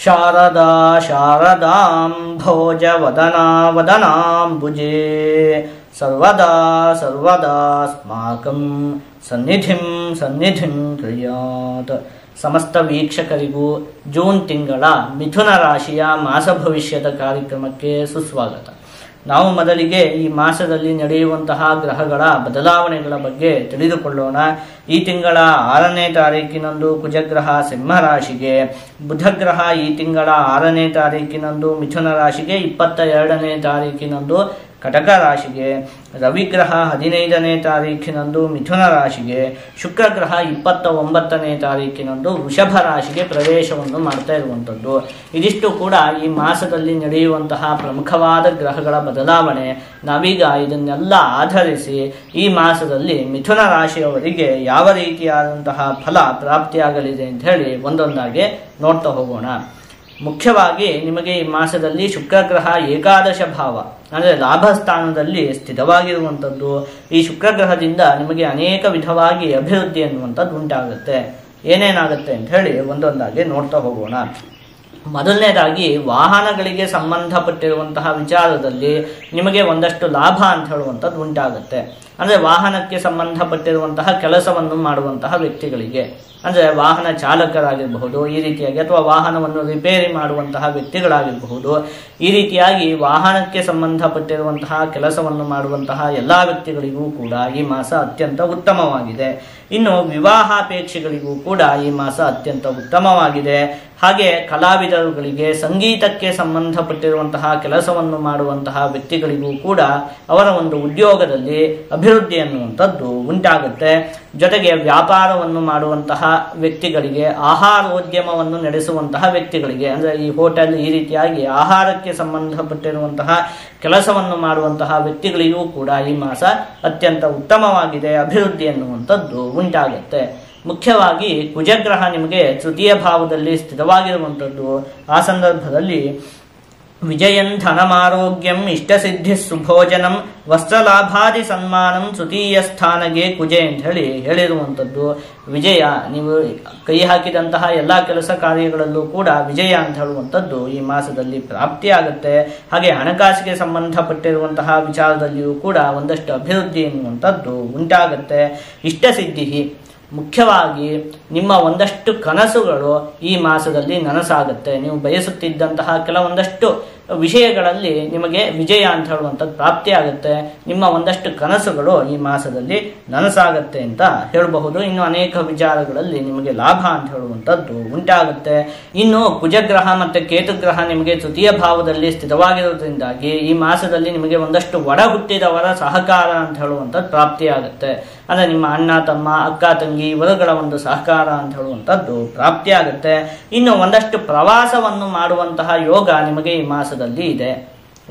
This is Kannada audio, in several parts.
ಶಾರದಾ ಶಾರದಾಂ ಭೋಜವದನಾ ವದನಾಂಬುಜೇ ಸರ್ವದಾ ಸರ್ವದಾಸ್ಮಾಕಂ ಸನ್ನಿಧಿಂ ಸನ್ನಿಧಿಂ ಕ್ರಿಯಾತ್. ಸಮಸ್ತ ವೀಕ್ಷಕರಿಗೂ ಜೂನ್ ತಿಂಗಳ ಮಿಥುನ ರಾಶಿಯ ಮಾಸ ಭವಿಷ್ಯದ ಕಾರ್ಯಕ್ರಮಕ್ಕೆ ಸುಸ್ವಾಗತ. ನಾವು ಮೊದಲಿಗೆ ಈ ಮಾಸದಲ್ಲಿ ನಡೆಯುವಂತಹ ಗ್ರಹಗಳ ಬದಲಾವಣೆಗಳ ಬಗ್ಗೆ ತಿಳಿದುಕೊಳ್ಳೋಣ. ಈ ತಿಂಗಳ 6ನೇ ತಾರೀಕಿನಂದು ಕುಜಗ್ರಹ ಸಿಂಹ ರಾಶಿಗೆ, ಬುಧಗ್ರಹ ಈ ತಿಂಗಳ 6ನೇ ತಾರೀಕಿನಂದು ಮಿಥುನ ರಾಶಿಗೆ, 22ನೇ ತಾರೀಕಿನಂದು ಕಟಕ ರಾಶಿಗೆ, ರವಿಗ್ರಹ 15ನೇ ತಾರೀಕಿನಂದು ಮಿಥುನ ರಾಶಿಗೆ, ಶುಕ್ರಗ್ರಹ 29ನೇ ತಾರೀಕಿನಂದು ವೃಷಭ ರಾಶಿಗೆ ಪ್ರವೇಶವನ್ನು ಮಾಡ್ತಾ ಇರುವಂಥದ್ದು. ಇದಿಷ್ಟು ಕೂಡ ಈ ಮಾಸದಲ್ಲಿ ನಡೆಯುವಂತಹ ಪ್ರಮುಖವಾದ ಗ್ರಹಗಳ ಬದಲಾವಣೆ. ನಾವೀಗ ಇದನ್ನೆಲ್ಲ ಆಧರಿಸಿ ಈ ಮಾಸದಲ್ಲಿ ಮಿಥುನ ರಾಶಿಯವರಿಗೆ ಯಾವ ರೀತಿಯಾದಂತಹ ಫಲ ಪ್ರಾಪ್ತಿಯಾಗಲಿದೆ ಅಂತ ಹೇಳಿ ಒಂದೊಂದಾಗಿ ನೋಡ್ತಾ ಹೋಗೋಣ. ಮುಖ್ಯವಾಗಿ ನಿಮಗೆ ಈ ಮಾಸದಲ್ಲಿ ಶುಕ್ರಗ್ರಹ ಏಕಾದಶ ಭಾವ ಅಂದರೆ ಲಾಭ ಸ್ಥಾನದಲ್ಲಿ ಸ್ಥಿತವಾಗಿರುವಂಥದ್ದು. ಈ ಶುಕ್ರಗ್ರಹದಿಂದ ನಿಮಗೆ ಅನೇಕ ವಿಧವಾಗಿ ಅಭಿವೃದ್ಧಿ ಅನ್ನುವಂಥದ್ದು ಉಂಟಾಗುತ್ತೆ. ಏನೇನಾಗುತ್ತೆ ಅಂತ ಹೇಳಿ ಒಂದೊಂದಾಗಿ ನೋಡ್ತಾ ಹೋಗೋಣ. ಮೊದಲನೇದಾಗಿ ವಾಹನಗಳಿಗೆ ಸಂಬಂಧಪಟ್ಟಿರುವಂತಹ ವಿಚಾರದಲ್ಲಿ ನಿಮಗೆ ಒಂದಷ್ಟು ಲಾಭ ಅಂತ ಹೇಳುವಂಥದ್ದು ಉಂಟಾಗುತ್ತೆ. ಅಂದರೆ ವಾಹನಕ್ಕೆ ಸಂಬಂಧಪಟ್ಟಿರುವಂತಹ ಕೆಲಸವನ್ನು ಮಾಡುವಂತಹ ವ್ಯಕ್ತಿಗಳಿಗೆ, ಅಂದರೆ ವಾಹನ ಚಾಲಕರಾಗಿರಬಹುದು ಈ ರೀತಿಯಾಗಿ, ಅಥವಾ ವಾಹನವನ್ನು ರಿಪೇರಿ ಮಾಡುವಂತಹ ವ್ಯಕ್ತಿಗಳಾಗಿರಬಹುದು, ಈ ರೀತಿಯಾಗಿ ವಾಹನಕ್ಕೆ ಸಂಬಂಧಪಟ್ಟಿರುವಂತಹ ಕೆಲಸವನ್ನು ಮಾಡುವಂತಹ ಎಲ್ಲ ವ್ಯಕ್ತಿಗಳಿಗೂ ಕೂಡ ಈ ಮಾಸ ಅತ್ಯಂತ ಉತ್ತಮವಾಗಿದೆ. ಇನ್ನು ವಿವಾಹಾಪೇಕ್ಷೆಗಳಿಗೂ ಕೂಡ ಈ ಮಾಸ ಅತ್ಯಂತ ಉತ್ತಮವಾಗಿದೆ. ಹಾಗೆ ಕಲಾವಿದರುಗಳಿಗೆ, ಸಂಗೀತಕ್ಕೆ ಸಂಬಂಧಪಟ್ಟಿರುವಂತಹ ಕೆಲಸವನ್ನು ಮಾಡುವಂತಹ ವ್ಯಕ್ತಿಗಳಿಗೂ ಕೂಡ ಅವರ ಒಂದು ಉದ್ಯೋಗದಲ್ಲಿ ಅಭಿವೃದ್ಧಿ ಅನ್ನುವಂಥದ್ದು ಉಂಟಾಗುತ್ತೆ. ಜೊತೆಗೆ ವ್ಯಾಪಾರವನ್ನು ಮಾಡುವಂತಹ ವ್ಯಕ್ತಿಗಳಿಗೆ, ಆಹಾರೋದ್ಯಮವನ್ನು ನಡೆಸುವಂತಹ ವ್ಯಕ್ತಿಗಳಿಗೆ, ಅಂದರೆ ಈ ಹೋಟೆಲ್ ಈ ರೀತಿಯಾಗಿ ಆಹಾರಕ್ಕೆ ಸಂಬಂಧಪಟ್ಟಿರುವಂತಹ ಕೆಲಸವನ್ನು ಮಾಡುವಂತಹ ವ್ಯಕ್ತಿಗಳಿಗೂ ಕೂಡ ಈ ಮಾಸ ಅತ್ಯಂತ ಉತ್ತಮವಾಗಿದೆ, ಅಭಿವೃದ್ಧಿ ಅನ್ನುವಂಥದ್ದು ಉಂಟಾಗುತ್ತೆ. ಮುಖ್ಯವಾಗಿ ಕುಜಗ್ರಹ ನಿಮಗೆ ತೃತೀಯ ಭಾವದಲ್ಲಿ ಸ್ಥಿತವಾಗಿರುವಂಥದ್ದು. ಆ ಸಂದರ್ಭದಲ್ಲಿ ವಿಜಯನ್ ಧನಮಾರೋಗ್ಯಂ ಇಷ್ಟಸಿದ್ಧಿ ಸುಭೋಜನಂ ವಸ್ತ್ರಲಾಭಾದಿ ಸನ್ಮಾನಂ ತೃತೀಯ ಸ್ಥಾನಗೆ ಕುಜೆ ಅಂತ ಹೇಳಿರುವಂಥದ್ದು. ವಿಜಯ, ನೀವು ಕೈ ಹಾಕಿದಂತಹ ಎಲ್ಲ ಕೆಲಸ ಕಾರ್ಯಗಳಲ್ಲೂ ಕೂಡ ವಿಜಯ ಅಂತ ಹೇಳುವಂಥದ್ದು ಈ ಮಾಸದಲ್ಲಿ ಪ್ರಾಪ್ತಿಯಾಗುತ್ತೆ. ಹಾಗೆ ಹಣಕಾಸಿಗೆ ಸಂಬಂಧಪಟ್ಟಿರುವಂತಹ ವಿಚಾರದಲ್ಲಿಯೂ ಕೂಡ ಒಂದಷ್ಟು ಅಭಿವೃದ್ಧಿ ಎನ್ನುವಂಥದ್ದು ಉಂಟಾಗುತ್ತೆ. ಇಷ್ಟಸಿದ್ಧಿ, ಮುಖ್ಯವಾಗಿ ನಿಮ್ಮ ಒಂದಷ್ಟು ಕನಸುಗಳು ಈ ಮಾಸದಲ್ಲಿ ನನಸಾಗುತ್ತೆ. ನೀವು ಬಯಸುತ್ತಿದ್ದಂತಹ ಕೆಲವೊಂದಷ್ಟು ವಿಷಯಗಳಲ್ಲಿ ನಿಮಗೆ ವಿಜಯ ಅಂತ ಹೇಳುವಂಥದ್ದು ಪ್ರಾಪ್ತಿಯಾಗುತ್ತೆ. ನಿಮ್ಮ ಒಂದಷ್ಟು ಕನಸುಗಳು ಈ ಮಾಸದಲ್ಲಿ ನನಸಾಗುತ್ತೆ ಅಂತ ಹೇಳಬಹುದು. ಇನ್ನು ಅನೇಕ ವಿಚಾರಗಳಲ್ಲಿ ನಿಮಗೆ ಲಾಭ ಅಂತ ಹೇಳುವಂಥದ್ದು ಉಂಟಾಗುತ್ತೆ. ಇನ್ನು ಕುಜಗ್ರಹ ಮತ್ತು ಕೇತುಗ್ರಹ ನಿಮಗೆ ತೃತೀಯ ಭಾವದಲ್ಲಿ ಸ್ಥಿತವಾಗಿರುವುದರಿಂದಾಗಿ ಈ ಮಾಸದಲ್ಲಿ ನಿಮಗೆ ಒಂದಷ್ಟು ಒಡ ಹುಟ್ಟಿದವರ ಸಹಕಾರ ಅಂತ ಹೇಳುವಂಥದ್ದು ಪ್ರಾಪ್ತಿಯಾಗುತ್ತೆ. ಅಂದರೆ ನಿಮ್ಮ ಅಣ್ಣ ತಮ್ಮ, ಅಕ್ಕ ತಂಗಿ ಇವರುಗಳ ಒಂದು ಸಹಕಾರ ಅಂತ ಹೇಳುವಂಥದ್ದು ಪ್ರಾಪ್ತಿಯಾಗುತ್ತೆ. ಇನ್ನು ಒಂದಷ್ಟು ಪ್ರವಾಸವನ್ನು ಮಾಡುವಂತಹ ಯೋಗ ನಿಮಗೆ ಈ ಮಾಸದಲ್ಲಿ ಇದೆ.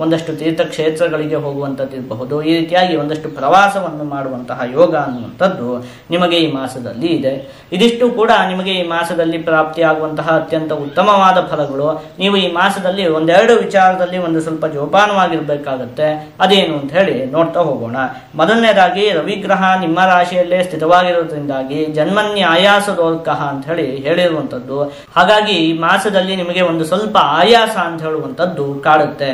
ಒಂದಷ್ಟು ತೀರ್ಥಕ್ಷೇತ್ರಗಳಿಗೆ ಹೋಗುವಂಥದ್ದು ಇರಬಹುದು. ಈ ರೀತಿಯಾಗಿ ಒಂದಷ್ಟು ಪ್ರವಾಸವನ್ನು ಮಾಡುವಂತಹ ಯೋಗ ಅನ್ನುವಂಥದ್ದು ನಿಮಗೆ ಈ ಮಾಸದಲ್ಲಿ ಇದೆ. ಇದಿಷ್ಟು ಕೂಡ ನಿಮಗೆ ಈ ಮಾಸದಲ್ಲಿ ಪ್ರಾಪ್ತಿಯಾಗುವಂತಹ ಅತ್ಯಂತ ಉತ್ತಮವಾದ ಫಲಗಳು. ನೀವು ಈ ಮಾಸದಲ್ಲಿ ಒಂದೆರಡು ವಿಚಾರದಲ್ಲಿ ಒಂದು ಸ್ವಲ್ಪ ಜೋಪಾನವಾಗಿರ್ಬೇಕಾಗತ್ತೆ. ಅದೇನು ಅಂತ ಹೇಳಿ ನೋಡ್ತಾ ಹೋಗೋಣ. ಮೊದಲನೇದಾಗಿ ರವಿಗ್ರಹ ನಿಮ್ಮ ರಾಶಿಯಲ್ಲೇ ಸ್ಥಿತವಾಗಿರೋದ್ರಿಂದಾಗಿ ಜನ್ಮನ್ಯ ಆಯಾಸದೋಲ್ಕಃ ಅಂತ ಹೇಳಿರುವಂಥದ್ದು. ಹಾಗಾಗಿ ಈ ಮಾಸದಲ್ಲಿ ನಿಮಗೆ ಒಂದು ಸ್ವಲ್ಪ ಆಯಾಸ ಅಂತ ಹೇಳುವಂಥದ್ದು ಕಾಡುತ್ತೆ.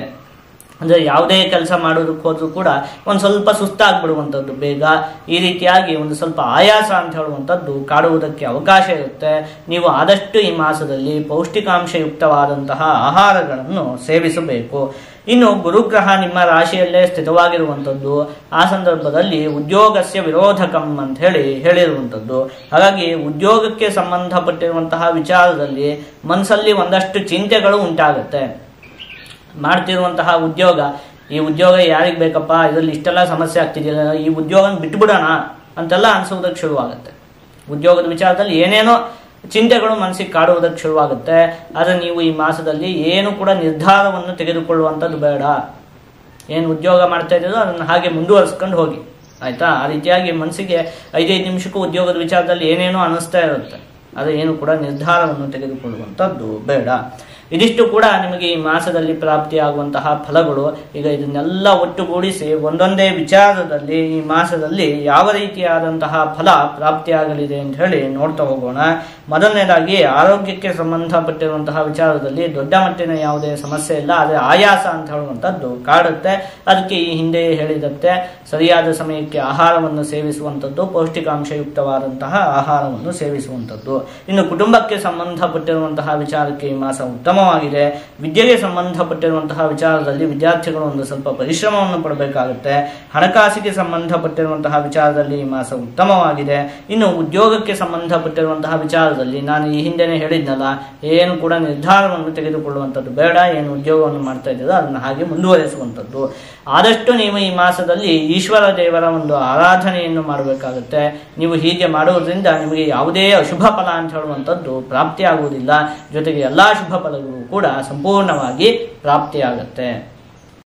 ಅಂದರೆ ಯಾವುದೇ ಕೆಲಸ ಮಾಡೋದಕ್ಕೆ ಹೋದ್ರೂ ಕೂಡ ಒಂದು ಸ್ವಲ್ಪ ಸುಸ್ತಾಗ್ಬಿಡುವಂಥದ್ದು ಬೇಗ. ಈ ರೀತಿಯಾಗಿ ಒಂದು ಸ್ವಲ್ಪ ಆಯಾಸ ಅಂತ ಹೇಳುವಂಥದ್ದು ಕಾಡುವುದಕ್ಕೆ ಅವಕಾಶ ಇರುತ್ತೆ. ನೀವು ಆದಷ್ಟು ಈ ಮಾಸದಲ್ಲಿ ಪೌಷ್ಟಿಕಾಂಶಯುಕ್ತವಾದಂತಹ ಆಹಾರಗಳನ್ನು ಸೇವಿಸಬೇಕು. ಇನ್ನು ಗುರುಗ್ರಹ ನಿಮ್ಮ ರಾಶಿಯಲ್ಲೇ ಸ್ಥಿತವಾಗಿರುವಂಥದ್ದು. ಆ ಸಂದರ್ಭದಲ್ಲಿ ಉದ್ಯೋಗಸ್ಯ ವಿರೋಧಕಂ ಅಂತ ಹೇಳಿರುವಂಥದ್ದು. ಹಾಗಾಗಿ ಉದ್ಯೋಗಕ್ಕೆ ಸಂಬಂಧಪಟ್ಟಿರುವಂತಹ ವಿಚಾರದಲ್ಲಿ ಮನಸ್ಸಲ್ಲಿ ಒಂದಷ್ಟು ಚಿಂತೆಗಳು ಉಂಟಾಗುತ್ತೆ. ಮಾಡ್ತಿರುವಂತಹ ಉದ್ಯೋಗ, ಈ ಉದ್ಯೋಗ ಯಾರಿಗೆ ಬೇಕಪ್ಪ, ಇದರಲ್ಲಿ ಇಷ್ಟೆಲ್ಲ ಸಮಸ್ಯೆ ಆಗ್ತಿದೆಯಲ್ಲ, ಈ ಉದ್ಯೋಗ ಬಿಟ್ಬಿಡೋಣ ಅಂತೆಲ್ಲ ಅನ್ಸೋದಕ್ಕೆ ಶುರುವಾಗುತ್ತೆ. ಉದ್ಯೋಗದ ವಿಚಾರದಲ್ಲಿ ಏನೇನೋ ಚಿಂತೆಗಳು ಮನಸ್ಸಿಗೆ ಕಾಡುವುದಕ್ಕೆ ಶುರುವಾಗುತ್ತೆ. ಆದರೆ ನೀವು ಈ ಮಾಸದಲ್ಲಿ ಏನು ಕೂಡ ನಿರ್ಧಾರವನ್ನು ತೆಗೆದುಕೊಳ್ಳುವಂಥದ್ದು ಬೇಡ. ಏನು ಉದ್ಯೋಗ ಮಾಡ್ತಾ ಇದ್ದೀರೋ ಅದನ್ನು ಹಾಗೆ ಮುಂದುವರಿಸ್ಕೊಂಡು ಹೋಗಿ, ಆಯ್ತಾ. ಆ ರೀತಿಯಾಗಿ ಮನಸ್ಸಿಗೆ 5-5 ನಿಮಿಷಕ್ಕೂ ಉದ್ಯೋಗದ ವಿಚಾರದಲ್ಲಿ ಏನೇನೋ ಅನ್ನಿಸ್ತಾ ಇರುತ್ತೆ. ಆದರೆ ಏನು ಕೂಡ ನಿರ್ಧಾರವನ್ನು ತೆಗೆದುಕೊಳ್ಳುವಂಥದ್ದು ಬೇಡ. ಇದಿಷ್ಟು ಕೂಡ ನಿಮಗೆ ಈ ಮಾಸದಲ್ಲಿ ಪ್ರಾಪ್ತಿಯಾಗುವಂತಹ ಫಲಗಳು. ಈಗ ಇದನ್ನೆಲ್ಲ ಒಟ್ಟುಗೂಡಿಸಿ ಒಂದೊಂದೇ ವಿಚಾರದಲ್ಲಿ ಈ ಮಾಸದಲ್ಲಿ ಯಾವ ರೀತಿಯಾದಂತಹ ಫಲ ಪ್ರಾಪ್ತಿಯಾಗಲಿದೆ ಅಂತ ಹೇಳಿ ನೋಡ್ತಾ ಹೋಗೋಣ. ಮೊದಲನೇದಾಗಿ ಆರೋಗ್ಯಕ್ಕೆ ಸಂಬಂಧಪಟ್ಟಿರುವಂತಹ ವಿಚಾರದಲ್ಲಿ ದೊಡ್ಡ ಮಟ್ಟಿನ ಯಾವುದೇ ಸಮಸ್ಯೆ ಇಲ್ಲ, ಆದರೆ ಆಯಾಸ ಅಂತ ಹೇಳುವಂಥದ್ದು ಕಾಡುತ್ತೆ. ಅದಕ್ಕೆ ಈ ಹಿಂದೆ ಹೇಳಿದಂತೆ ಸರಿಯಾದ ಸಮಯಕ್ಕೆ ಆಹಾರವನ್ನು ಸೇವಿಸುವಂಥದ್ದು, ಪೌಷ್ಟಿಕಾಂಶಯುಕ್ತವಾದಂತಹ ಆಹಾರವನ್ನು ಸೇವಿಸುವಂಥದ್ದು. ಇನ್ನು ಕುಟುಂಬಕ್ಕೆ ಸಂಬಂಧಪಟ್ಟಿರುವಂತಹ ವಿಚಾರಕ್ಕೆ ಈ ಮಾಸ ಉತ್ತಮವಾಗಿದೆ. ವಿದ್ಯೆಗೆ ಸಂಬಂಧಪಟ್ಟಿರುವಂತಹ ವಿಚಾರದಲ್ಲಿ ವಿದ್ಯಾರ್ಥಿಗಳು ಒಂದು ಸ್ವಲ್ಪ ಪರಿಶ್ರಮವನ್ನು ಪಡಬೇಕಾಗುತ್ತೆ. ಹಣಕಾಸಿಗೆ ಸಂಬಂಧಪಟ್ಟಿರುವಂತಹ ವಿಚಾರದಲ್ಲಿ ಈ ಮಾಸ ಉತ್ತಮವಾಗಿದೆ. ಇನ್ನು ಉದ್ಯೋಗಕ್ಕೆ ಸಂಬಂಧಪಟ್ಟಿರುವಂತಹ ವಿಚಾರದಲ್ಲಿ ನಾನು ಈ ಹಿಂದೆನೆ ಹೇಳಿದ್ನಲ್ಲ, ಏನು ಕೂಡ ನಿರ್ಧಾರವನ್ನು ತೆಗೆದುಕೊಳ್ಳುವಂಥದ್ದು ಬೇಡ. ಏನು ಉದ್ಯೋಗವನ್ನು ಮಾಡ್ತಾ ಇದ್ದೀರೋ ಅದನ್ನು ಹಾಗೆ ಮುಂದುವರಿಸುವಂಥದ್ದು. ಆದಷ್ಟು ನೀವು ಈ ಮಾಸದಲ್ಲಿ ಈಶ್ವರ ದೇವರ ಒಂದು ಆರಾಧನೆಯನ್ನು ಮಾಡಬೇಕಾಗುತ್ತೆ. ನೀವು ಹೀಗೆ ಮಾಡುವುದರಿಂದ ನಿಮಗೆ ಯಾವುದೇ ಅಶುಭ ಫಲ ಅಂತ ಹೇಳುವಂಥದ್ದು ಪ್ರಾಪ್ತಿಯಾಗುವುದಿಲ್ಲ. ಜೊತೆಗೆ ಎಲ್ಲಾ ಶುಭ ಫಲಗಳು ಕೂಡ ಸಂಪೂರ್ಣವಾಗಿ ಪ್ರಾಪ್ತಿಯಾಗುತ್ತೆ.